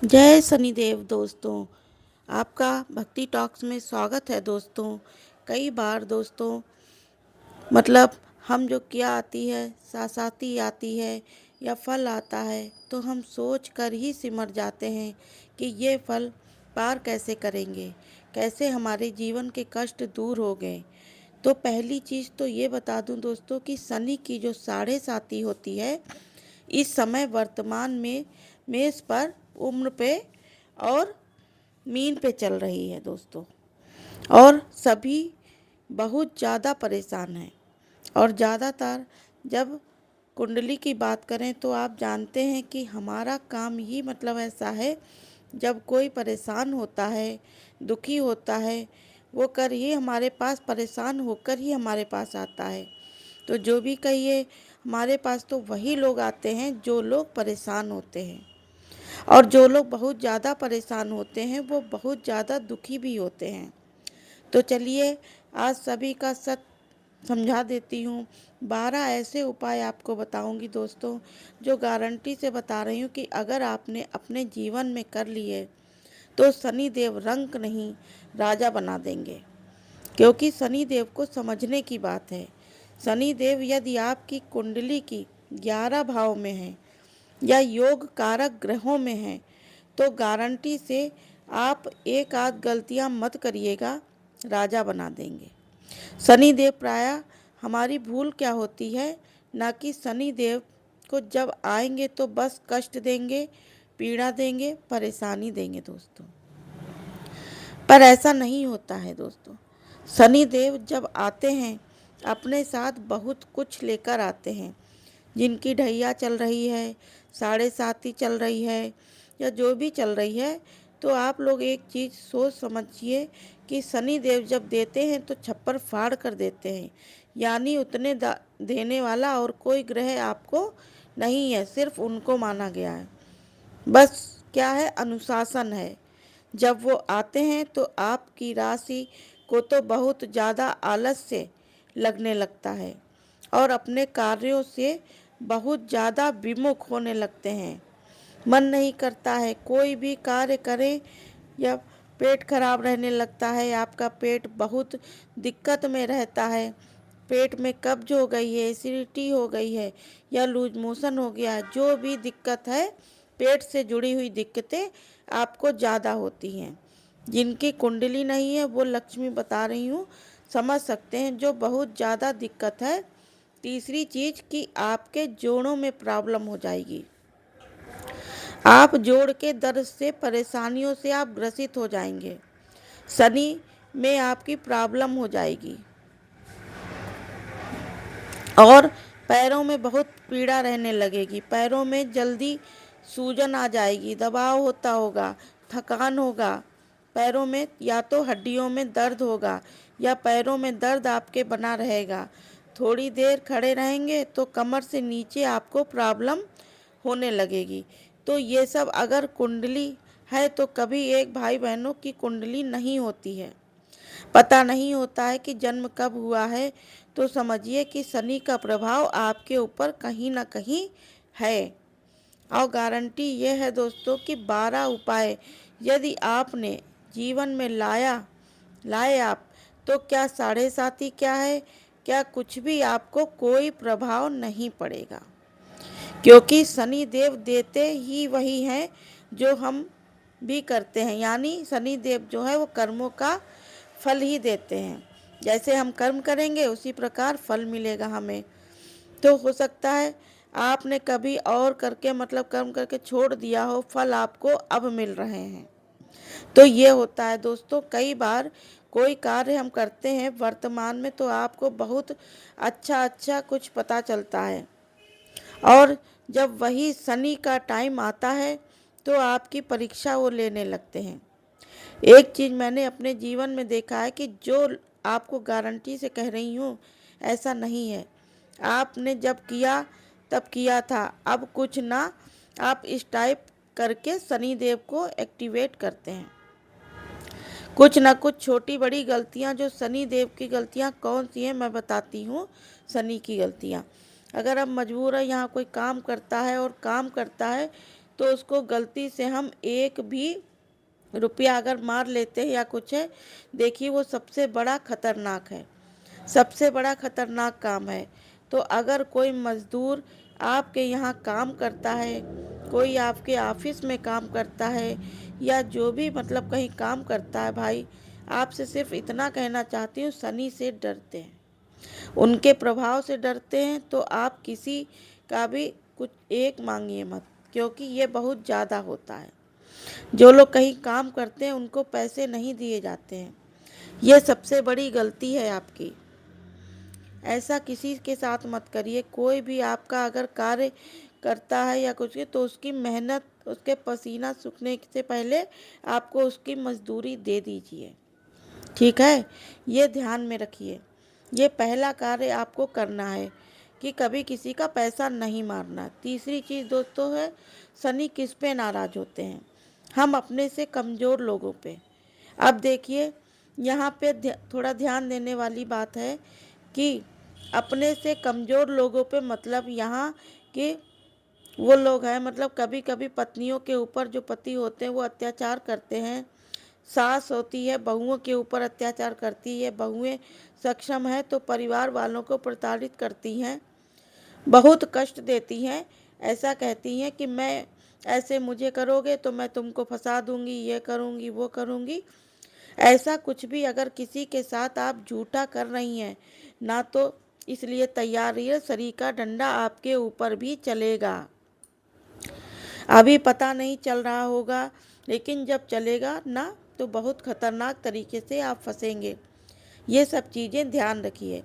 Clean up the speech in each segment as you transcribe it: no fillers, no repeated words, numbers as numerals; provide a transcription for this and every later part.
जय शनिदेव दोस्तों। आपका भक्ति टॉक्स में स्वागत है दोस्तों। कई बार दोस्तों हम जो किया आती है, सासाती आती है या फल आता है तो हम सोच कर ही सिमर जाते हैं कि ये फल पार कैसे करेंगे, कैसे हमारे जीवन के कष्ट दूर हो गए। तो पहली चीज़ तो ये बता दूं दोस्तों कि शनि की जो साढ़े साती होती है, इस समय वर्तमान में मेष पर, उम्र पे और मीन पे चल रही है दोस्तों। और सभी बहुत ज़्यादा परेशान हैं। और ज़्यादातर जब कुंडली की बात करें तो आप जानते हैं कि हमारा काम ही ऐसा है, जब कोई परेशान होता है, दुखी होता है, वो कर ही हमारे पास परेशान होकर ही हमारे पास आता है। तो जो भी कहिए, हमारे पास तो वही लोग आते हैं जो लोग परेशान होते हैं। और जो लोग बहुत ज़्यादा परेशान होते हैं वो बहुत ज़्यादा दुखी भी होते हैं। तो चलिए, आज सभी का सच समझा देती हूँ। 12 ऐसे उपाय आपको बताऊंगी दोस्तों, जो गारंटी से बता रही हूँ कि अगर आपने अपने जीवन में कर लिए तो शनि देव रंक नहीं, राजा बना देंगे। क्योंकि शनि देव को समझने की बात है। शनि देव यदि आपकी कुंडली की 11 भाव में है या योग कारक ग्रहों में है तो गारंटी से आप एक आध गलतियां मत करिएगा, राजा बना देंगे। शनि देव प्रायः हमारी भूल क्या होती है, ना कि शनि देव को जब आएंगे तो बस कष्ट देंगे, पीड़ा देंगे, परेशानी देंगे दोस्तों। पर ऐसा नहीं होता है दोस्तों। शनि देव जब आते हैं अपने साथ बहुत कुछ लेकर आते हैं। जिनकी ढैया चल रही है, साढ़े साती चल रही है या जो भी चल रही है, तो आप लोग एक चीज़ सोच समझिए कि शनि देव जब देते हैं तो छप्पर फाड़ कर देते हैं। यानी उतने देने वाला और कोई ग्रह आपको नहीं है, सिर्फ उनको माना गया है। बस क्या है, अनुशासन है। जब वो आते हैं तो आपकी राशि को तो बहुत ज़्यादा आलस्य लगने लगता है और अपने कार्यों से बहुत ज़्यादा विमुख होने लगते हैं। मन नहीं करता है कोई भी कार्य करें, या पेट खराब रहने लगता है, आपका पेट बहुत दिक्कत में रहता है, पेट में कब्ज हो गई है, एसिडिटी हो गई है या लूज मोशन हो गया है, जो भी दिक्कत है, पेट से जुड़ी हुई दिक्कतें आपको ज़्यादा होती हैं। जिनकी कुंडली नहीं है वो लक्ष्मी बता रही हूँ, समझ सकते हैं, जो बहुत ज़्यादा दिक्कत है। तीसरी चीज़ कि आपके जोड़ों में प्रॉब्लम हो जाएगी। आप जोड़ के दर्द से, परेशानियों से आप ग्रसित हो जाएंगे। शनि में आपकी प्रॉब्लम हो जाएगी और पैरों में बहुत पीड़ा रहने लगेगी। पैरों में जल्दी सूजन आ जाएगी, दबाव होता होगा, थकान होगा। पैरों में या तो हड्डियों में दर्द होगा या पैरों में दर्द आपके बना रहेगा। थोड़ी देर खड़े रहेंगे तो कमर से नीचे आपको प्रॉब्लम होने लगेगी। तो ये सब अगर कुंडली है तो कभी एक भाई बहनों की कुंडली नहीं होती है, पता नहीं होता है कि जन्म कब हुआ है, तो समझिए कि शनि का प्रभाव आपके ऊपर कहीं ना कहीं है। और गारंटी ये है दोस्तों कि 12 उपाय यदि आपने जीवन में लाए आप, तो क्या साढ़े साती क्या है, क्या कुछ भी आपको कोई प्रभाव नहीं पड़ेगा। क्योंकि शनि देव देते ही वही हैं जो हम भी करते हैं। यानी शनि देव जो है वो कर्मों का फल ही देते हैं। जैसे हम कर्म करेंगे उसी प्रकार फल मिलेगा हमें। तो हो सकता है आपने कभी और करके कर्म करके छोड़ दिया हो, फल आपको अब मिल रहे हैं। तो ये होता है दोस्तों। कई बार कोई कार्य हम करते हैं वर्तमान में तो आपको बहुत अच्छा अच्छा कुछ पता चलता है, और जब वही शनि का टाइम आता है तो आपकी परीक्षा वो लेने लगते हैं। एक चीज़ मैंने अपने जीवन में देखा है कि जो आपको गारंटी से कह रही हूँ, ऐसा नहीं है। आपने जब किया तब किया था, अब कुछ ना, आप इस टाइप करके शनि देव को एक्टिवेट करते हैं। कुछ ना कुछ छोटी बड़ी गलतियाँ, जो शनि देव की गलतियाँ कौन सी हैं मैं बताती हूँ। शनि की गलतियाँ, अगर अब मजबूर है, यहाँ कोई काम करता है और काम करता है तो उसको गलती से हम एक भी रुपया अगर मार लेते हैं या कुछ है, देखिए वो सबसे बड़ा खतरनाक है, सबसे बड़ा खतरनाक काम है। तो अगर कोई मज़दूर आपके यहाँ काम करता है, कोई आपके ऑफिस में काम करता है, या जो भी मतलब कहीं काम करता है भाई, आपसे सिर्फ इतना कहना चाहती हूँ, शनि से डरते हैं, उनके प्रभाव से डरते हैं, तो आप किसी का भी कुछ एक मांगिए मत, क्योंकि ये बहुत ज़्यादा होता है। जो लोग कहीं काम करते हैं उनको पैसे नहीं दिए जाते हैं, ये सबसे बड़ी गलती है आपकी। ऐसा किसी के साथ मत करिए। कोई भी आपका अगर कार्य करता है या कुछ तो उसकी मेहनत, उसके पसीना सूखने से पहले आपको उसकी मजदूरी दे दीजिए, ठीक है। ये ध्यान में रखिए, ये पहला कार्य आपको करना है कि कभी किसी का पैसा नहीं मारना। तीसरी चीज़ दोस्तों है, शनि किस पे नाराज होते हैं? हम अपने से कमज़ोर लोगों पे। अब देखिए यहाँ पे थोड़ा ध्यान देने वाली बात है कि अपने से कमज़ोर लोगों पे मतलब यहाँ कि वो लोग हैं, मतलब कभी कभी पत्नियों के ऊपर जो पति होते हैं वो अत्याचार करते हैं। सास होती है बहुओं के ऊपर अत्याचार करती है, बहुएं सक्षम है तो परिवार वालों को प्रताड़ित करती हैं, बहुत कष्ट देती हैं। ऐसा कहती हैं कि मैं ऐसे मुझे करोगे तो मैं तुमको फंसा दूंगी, ये करूंगी वो करूंगी। ऐसा कुछ भी अगर किसी के साथ आप झूठा कर रही हैं ना, तो इसलिए तैयार रहिए, शनि का डंडा आपके ऊपर भी चलेगा। अभी पता नहीं चल रहा होगा, लेकिन जब चलेगा ना तो बहुत खतरनाक तरीके से आप फंसेंगे। ये सब चीज़ें ध्यान रखिए।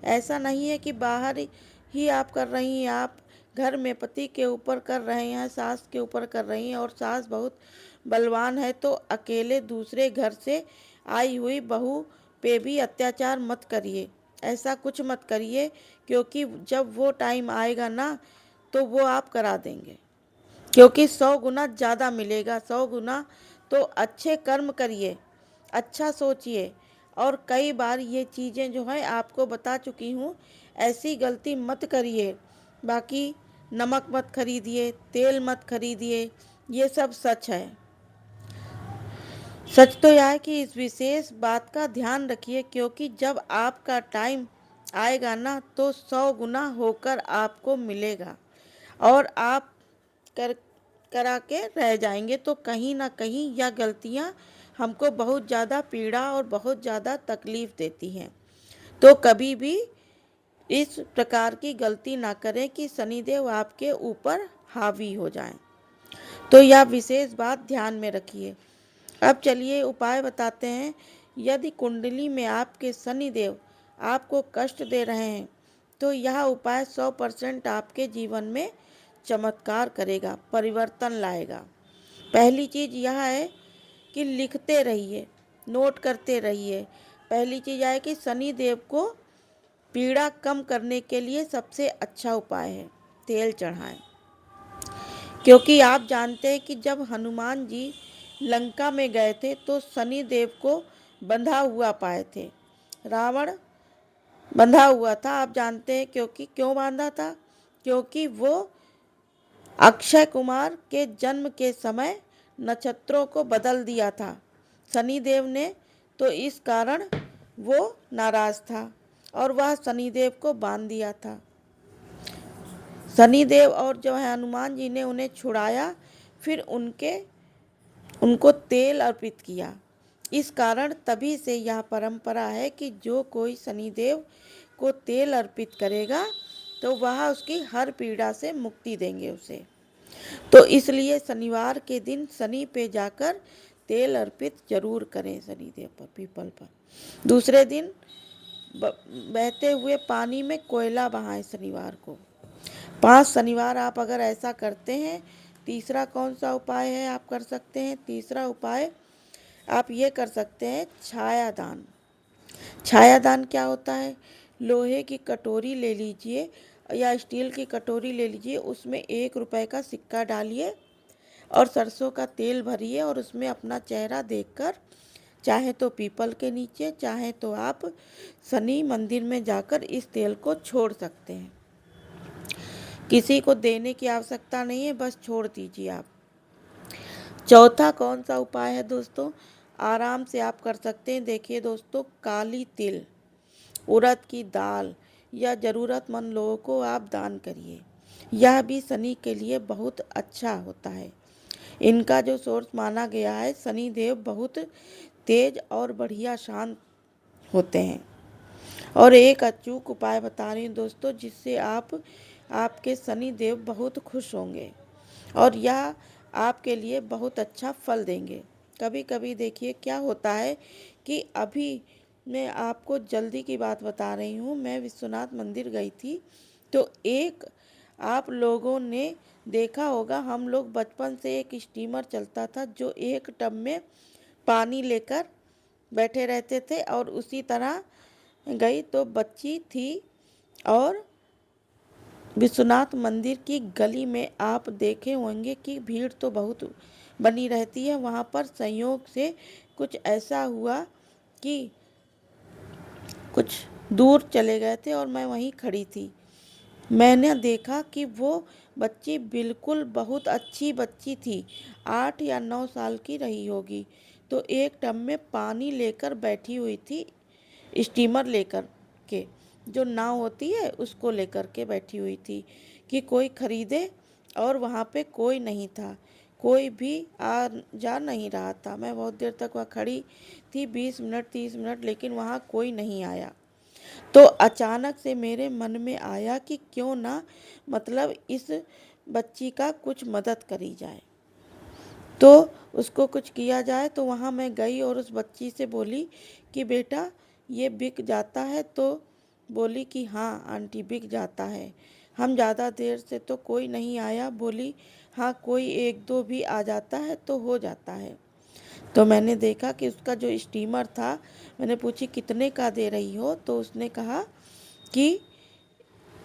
ऐसा नहीं है कि बाहर ही आप कर रही हैं, आप घर में पति के ऊपर कर रहे हैं, सास के ऊपर कर रही हैं, और सास बहुत बलवान है तो अकेले दूसरे घर से आई हुई बहू पे भी अत्याचार मत करिए। ऐसा कुछ मत करिए, क्योंकि जब वो टाइम आएगा ना तो वो आप करा देंगे, क्योंकि 100 गुना ज़्यादा मिलेगा। 100 गुना तो अच्छे कर्म करिए, अच्छा सोचिए। और कई बार ये चीज़ें जो है आपको बता चुकी हूँ, ऐसी गलती मत करिए। बाकी नमक मत खरीदिए, तेल मत खरीदिए, ये सब सच है। सच तो यह है कि इस विशेष बात का ध्यान रखिए, क्योंकि जब आपका टाइम आएगा ना तो 100 गुना होकर आपको मिलेगा, और आप कर करा के रह जाएंगे। तो कहीं ना कहीं यह गलतियां हमको बहुत ज़्यादा पीड़ा और बहुत ज़्यादा तकलीफ़ देती हैं। तो कभी भी इस प्रकार की गलती ना करें कि शनिदेव आपके ऊपर हावी हो जाएं। तो यह विशेष बात ध्यान में रखिए। अब चलिए उपाय बताते हैं। यदि कुंडली में आपके शनिदेव आपको कष्ट दे रहे हैं तो यह उपाय 100% आपके जीवन में चमत्कार करेगा, परिवर्तन लाएगा। पहली चीज़ यह है कि लिखते रहिए, नोट करते रहिए। पहली चीज़ यह है कि शनि देव को पीड़ा कम करने के लिए सबसे अच्छा उपाय है तेल चढ़ाएं। क्योंकि आप जानते हैं कि जब हनुमान जी लंका में गए थे तो शनि देव को बंधा हुआ पाए थे, रावण बंधा हुआ था। आप जानते हैं क्योंकि क्यों बांधा था? क्योंकि वो अक्षय कुमार के जन्म के समय नक्षत्रों को बदल दिया था शनिदेव ने, तो इस कारण वो नाराज था और वह शनिदेव को बांध दिया था। शनिदेव और जो है हनुमान जी ने उन्हें छुड़ाया, फिर उनको तेल अर्पित किया। इस कारण तभी से यह परंपरा है कि जो कोई शनिदेव को तेल अर्पित करेगा तो वह उसकी हर पीड़ा से मुक्ति देंगे उसे। तो इसलिए शनिवार के दिन शनि पे जाकर तेल अर्पित जरूर करें शनिदेव पर, पीपल पर। दूसरे दिन बहते हुए पानी में कोयला बहाएं शनिवार को। 5 शनिवार आप अगर ऐसा करते हैं। तीसरा कौन सा उपाय है आप कर सकते हैं? तीसरा उपाय आप ये कर सकते हैं, छायादान। छायादान क्या होता है? लोहे की कटोरी ले लीजिए या स्टील की कटोरी ले लीजिए, उसमें 1 रुपए का सिक्का डालिए और सरसों का तेल भरिए और उसमें अपना चेहरा देखकर, चाहे तो पीपल के नीचे, चाहे तो आप शनि मंदिर में जाकर इस तेल को छोड़ सकते हैं। किसी को देने की आवश्यकता नहीं है, बस छोड़ दीजिए आप। चौथा कौन सा उपाय है दोस्तों, आराम से आप कर सकते हैं। देखिए दोस्तों, काली तिल, उड़द की दाल या ज़रूरतमंद लोगों को आप दान करिए। यह भी शनि के लिए बहुत अच्छा होता है। इनका जो सोर्स माना गया है, शनि देव बहुत तेज और बढ़िया शांत होते हैं। और एक अचूक उपाय बता रही हूँ दोस्तों, जिससे आपके शनि देव बहुत खुश होंगे और यह आपके लिए बहुत अच्छा फल देंगे। कभी कभी देखिए क्या होता है कि अभी मैं आपको जल्दी की बात बता रही हूँ, मैं विश्वनाथ मंदिर गई थी, तो एक आप लोगों ने देखा होगा, हम लोग बचपन से एक स्टीमर चलता था जो एक टब में पानी लेकर बैठे रहते थे और उसी तरह गई तो बच्ची थी। और विश्वनाथ मंदिर की गली में आप देखे होंगे कि भीड़ तो बहुत बनी रहती है। वहाँ पर संयोग से कुछ ऐसा हुआ कि कुछ दूर चले गए थे और मैं वहीं खड़ी थी। मैंने देखा कि वो बच्ची बिल्कुल बहुत अच्छी बच्ची थी, 8 या 9 साल की रही होगी। तो एक टब में पानी लेकर बैठी हुई थी, स्टीमर लेकर के, जो नाव होती है उसको लेकर के बैठी हुई थी कि कोई खरीदे। और वहाँ पे कोई नहीं था, कोई भी आ जा नहीं रहा था। मैं बहुत देर तक वहाँ खड़ी थी, 20 मिनट 30 मिनट, लेकिन वहाँ कोई नहीं आया। तो अचानक से मेरे मन में आया कि क्यों ना मतलब इस बच्ची का कुछ मदद करी जाए, तो उसको कुछ किया जाए। तो वहाँ मैं गई और उस बच्ची से बोली कि बेटा ये बिक जाता है? तो बोली कि हाँ आंटी बिक जाता है। हम ज़्यादा देर से तो कोई नहीं आया। बोली हाँ कोई एक दो भी आ जाता है तो हो जाता है। तो मैंने देखा कि उसका जो स्टीमर था, मैंने पूछी कितने का दे रही हो, तो उसने कहा कि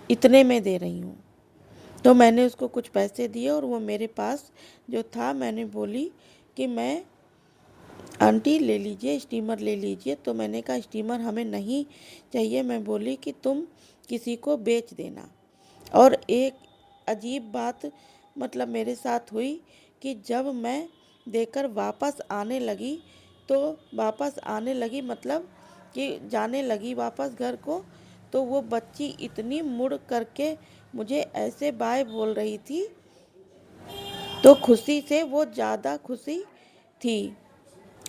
इतने में दे रही हूँ। तो मैंने उसको कुछ पैसे दिए और वो मेरे पास जो था, मैंने बोली कि मैं आंटी ले लीजिए स्टीमर ले लीजिए। तो मैंने कहा स्टीमर हमें नहीं चाहिए। मैं बोली कि तुम किसी को बेच देना। और एक अजीब बात मतलब मेरे साथ हुई कि जब मैं देकर वापस आने लगी, तो वापस आने लगी मतलब कि जाने लगी वापस घर को, तो वो बच्ची इतनी मुड़ करके मुझे ऐसे बाय बोल रही थी, तो खुशी से वो ज़्यादा खुशी थी।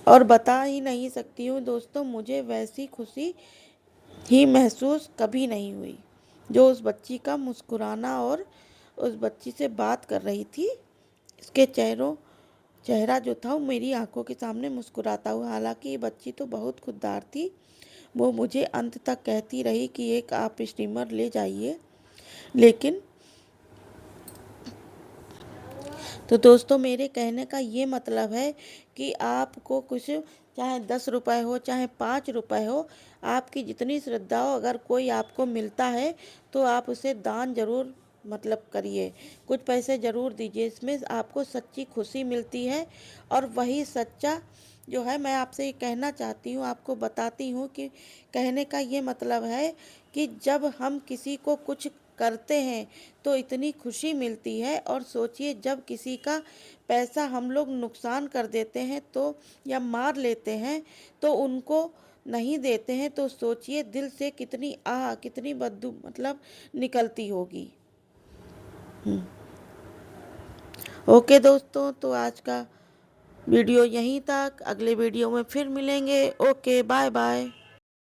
और बता ही नहीं सकती हूँ दोस्तों, मुझे वैसी खुशी ही महसूस कभी नहीं हुई जो उस बच्ची का मुस्कुराना और उस बच्ची से बात कर रही थी। इसके चेहरा जो था वो मेरी आंखों के सामने मुस्कुराता हुआ। हालांकि ये बच्ची तो बहुत खुददार थी, वो मुझे अंत तक कहती रही कि एक आप स्टीमर ले जाइए। लेकिन तो दोस्तों मेरे कहने का ये मतलब है कि आपको कुछ, चाहे 10 रुपए हो चाहे 5 रुपए हो, आपकी जितनी श्रद्धा हो, अगर कोई आपको मिलता है तो आप उसे दान जरूर मतलब करिए, कुछ पैसे जरूर दीजिए। इसमें आपको सच्ची खुशी मिलती है। और वही सच्चा जो है, मैं आपसे ये कहना चाहती हूँ, आपको बताती हूँ कि कहने का ये मतलब है कि जब हम किसी को कुछ करते हैं तो इतनी खुशी मिलती है। और सोचिए जब किसी का पैसा हम लोग नुकसान कर देते हैं तो, या मार लेते हैं, तो उनको नहीं देते हैं, तो सोचिए दिल से कितनी कितनी बददू मतलब निकलती होगी। ओके दोस्तों, तो आज का वीडियो यहीं तक, अगले वीडियो में फिर मिलेंगे। Okay bye bye.